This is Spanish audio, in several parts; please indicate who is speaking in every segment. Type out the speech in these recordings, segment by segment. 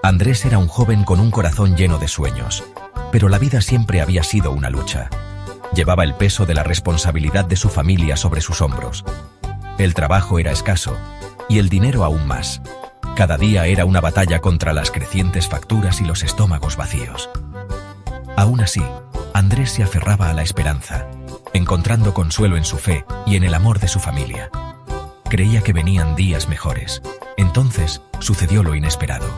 Speaker 1: Andrés era un joven con un corazón lleno de sueños, pero la vida siempre había sido una lucha. Llevaba el peso de la responsabilidad de su familia sobre sus hombros. El trabajo era escaso, y el dinero aún más. Cada día era una batalla contra las crecientes facturas y los estómagos vacíos. Aún así, Andrés se aferraba a la esperanza, encontrando consuelo en su fe y en el amor de su familia. Creía que venían días mejores. Entonces, sucedió lo inesperado.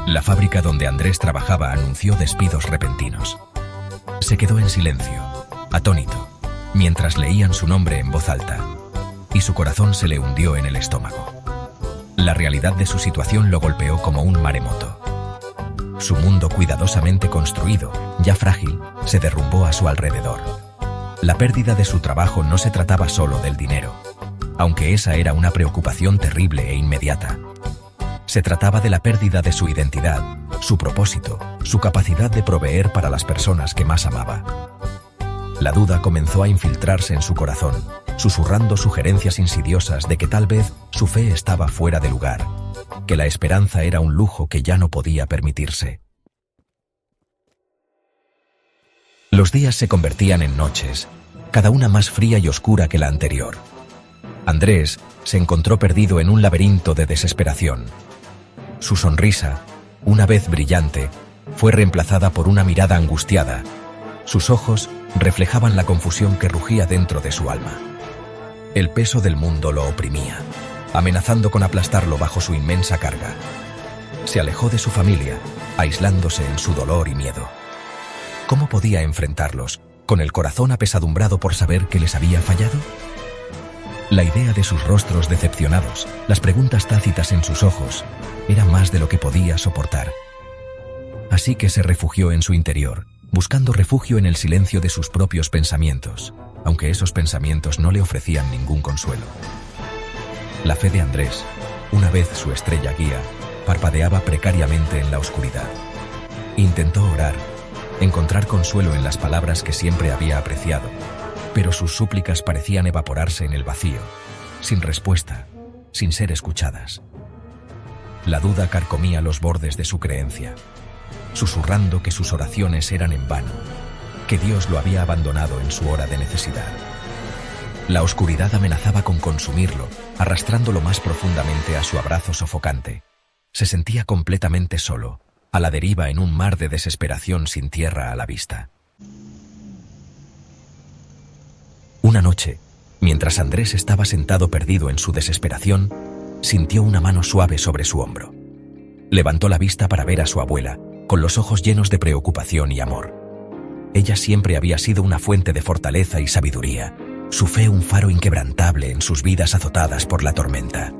Speaker 1: La fábrica donde Andrés trabajaba anunció despidos repentinos. Se quedó en silencio, atónito, mientras leían su nombre en voz alta, y su corazón se le hundió en el estómago. La realidad de su situación lo golpeó como un maremoto. Su mundo cuidadosamente construido, ya frágil, se derrumbó a su alrededor. La pérdida de su trabajo no se trataba solo del dinero, aunque esa era una preocupación terrible e inmediata. Se trataba de la pérdida de su identidad, su propósito, su capacidad de proveer para las personas que más amaba. La duda comenzó a infiltrarse en su corazón, susurrando sugerencias insidiosas de que tal vez su fe estaba fuera de lugar, que la esperanza era un lujo que ya no podía permitirse. Los días se convertían en noches, cada una más fría y oscura que la anterior. Andrés se encontró perdido en un laberinto de desesperación. Su sonrisa, una vez brillante, fue reemplazada por una mirada angustiada. Sus ojos reflejaban la confusión que rugía dentro de su alma. El peso del mundo lo oprimía, amenazando con aplastarlo bajo su inmensa carga. Se alejó de su familia, aislándose en su dolor y miedo. ¿Cómo podía enfrentarlos, con el corazón apesadumbrado por saber que les había fallado? La idea de sus rostros decepcionados, las preguntas tácitas en sus ojos, era más de lo que podía soportar. Así que se refugió en su interior, buscando refugio en el silencio de sus propios pensamientos, aunque esos pensamientos no le ofrecían ningún consuelo. La fe de Andrés, una vez su estrella guía, parpadeaba precariamente en la oscuridad. Intentó orar, encontrar consuelo en las palabras que siempre había apreciado, pero sus súplicas parecían evaporarse en el vacío, sin respuesta, sin ser escuchadas. La duda carcomía los bordes de su creencia, susurrando que sus oraciones eran en vano, que Dios lo había abandonado en su hora de necesidad. La oscuridad amenazaba con consumirlo, arrastrándolo más profundamente a su abrazo sofocante. Se sentía completamente solo, a la deriva en un mar de desesperación sin tierra a la vista. Una noche, mientras Andrés estaba sentado perdido en su desesperación, sintió una mano suave sobre su hombro. Levantó la vista para ver a su abuela, con los ojos llenos de preocupación y amor. Ella siempre había sido una fuente de fortaleza y sabiduría, su fe un faro inquebrantable en sus vidas azotadas por la tormenta.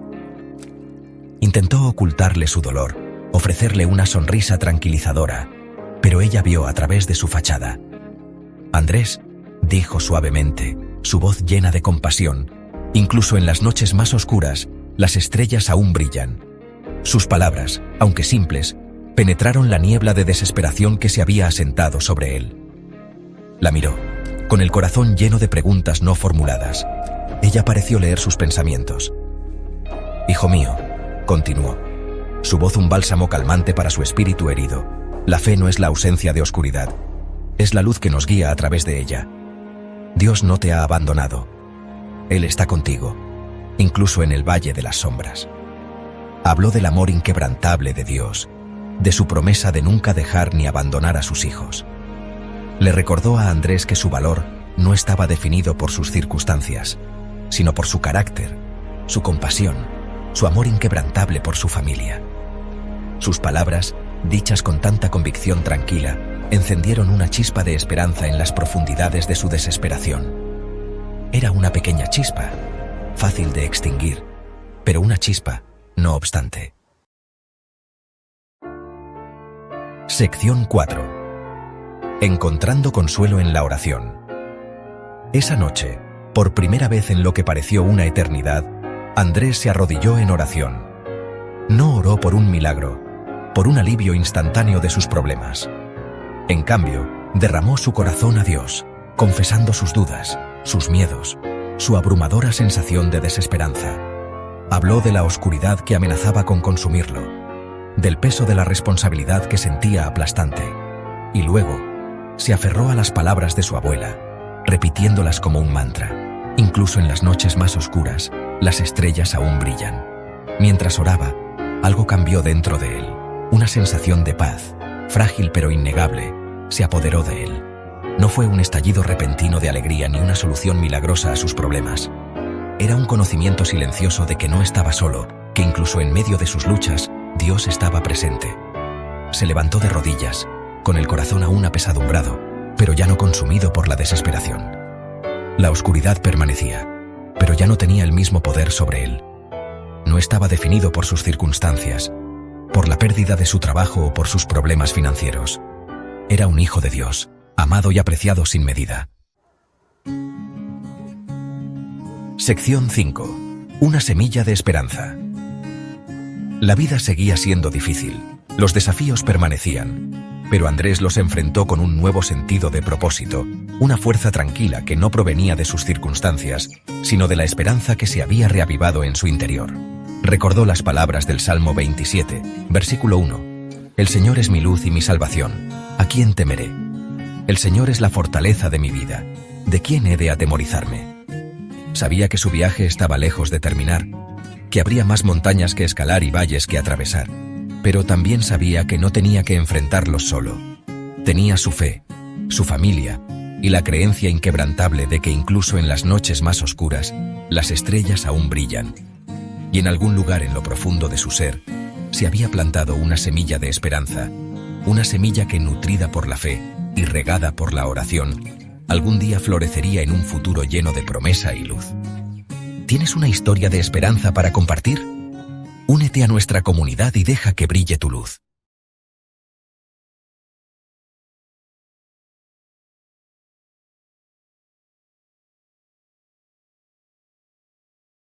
Speaker 1: Intentó ocultarle su dolor, ofrecerle una sonrisa tranquilizadora, pero ella vio a través de su fachada. «Andrés», dijo suavemente, su voz llena de compasión, «incluso en las noches más oscuras, las estrellas aún brillan». Sus palabras, aunque simples, penetraron la niebla de desesperación que se había asentado sobre él. La miró, con el corazón lleno de preguntas no formuladas. Ella pareció leer sus pensamientos. «Hijo mío», continuó, su voz un bálsamo calmante para su espíritu herido, «la fe no es la ausencia de oscuridad, es la luz que nos guía a través de ella. Dios no te ha abandonado. Él está contigo, incluso en el valle de las sombras». Habló del amor inquebrantable de Dios, de su promesa de nunca dejar ni abandonar a sus hijos. Le recordó a Andrés que su valor no estaba definido por sus circunstancias, sino por su carácter, su compasión, su amor inquebrantable por su familia. Sus palabras, dichas con tanta convicción tranquila, encendieron una chispa de esperanza en las profundidades de su desesperación. Era una pequeña chispa, fácil de extinguir, pero una chispa, no obstante. Sección 4. Encontrando consuelo en la oración. Esa noche, por primera vez en lo que pareció una eternidad, Andrés se arrodilló en oración. No oró por un milagro, por un alivio instantáneo de sus problemas. En cambio, derramó su corazón a Dios, confesando sus dudas, sus miedos, su abrumadora sensación de desesperanza. Habló de la oscuridad que amenazaba con consumirlo, del peso de la responsabilidad que sentía aplastante, y luego se aferró a las palabras de su abuela, repitiéndolas como un mantra. Incluso en las noches más oscuras, las estrellas aún brillan. Mientras oraba, algo cambió dentro de él. Una sensación de paz, frágil pero innegable, se apoderó de él. No fue un estallido repentino de alegría ni una solución milagrosa a sus problemas. Era un conocimiento silencioso de que no estaba solo, que incluso en medio de sus luchas, Dios estaba presente. Se levantó de rodillas, con el corazón aún apesadumbrado, pero ya no consumido por la desesperación. La oscuridad permanecía, pero ya no tenía el mismo poder sobre él. No estaba definido por sus circunstancias, por la pérdida de su trabajo o por sus problemas financieros. Era un hijo de Dios, amado y apreciado sin medida. Sección 5. Una semilla de esperanza. La vida seguía siendo difícil, los desafíos permanecían, pero Andrés los enfrentó con un nuevo sentido de propósito, una fuerza tranquila que no provenía de sus circunstancias, sino de la esperanza que se había reavivado en su interior. Recordó las palabras del Salmo 27, versículo 1. El Señor es mi luz y mi salvación, ¿a quién temeré? El Señor es la fortaleza de mi vida, ¿de quién he de atemorizarme? Sabía que su viaje estaba lejos de terminar, que habría más montañas que escalar y valles que atravesar, pero también sabía que no tenía que enfrentarlos solo. Tenía su fe, su familia y la creencia inquebrantable de que incluso en las noches más oscuras, las estrellas aún brillan. Y en algún lugar en lo profundo de su ser, se había plantado una semilla de esperanza, una semilla que, nutrida por la fe y regada por la oración, algún día florecería en un futuro lleno de promesa y luz. ¿Tienes una historia de esperanza para compartir? Únete a nuestra comunidad y deja que brille tu luz.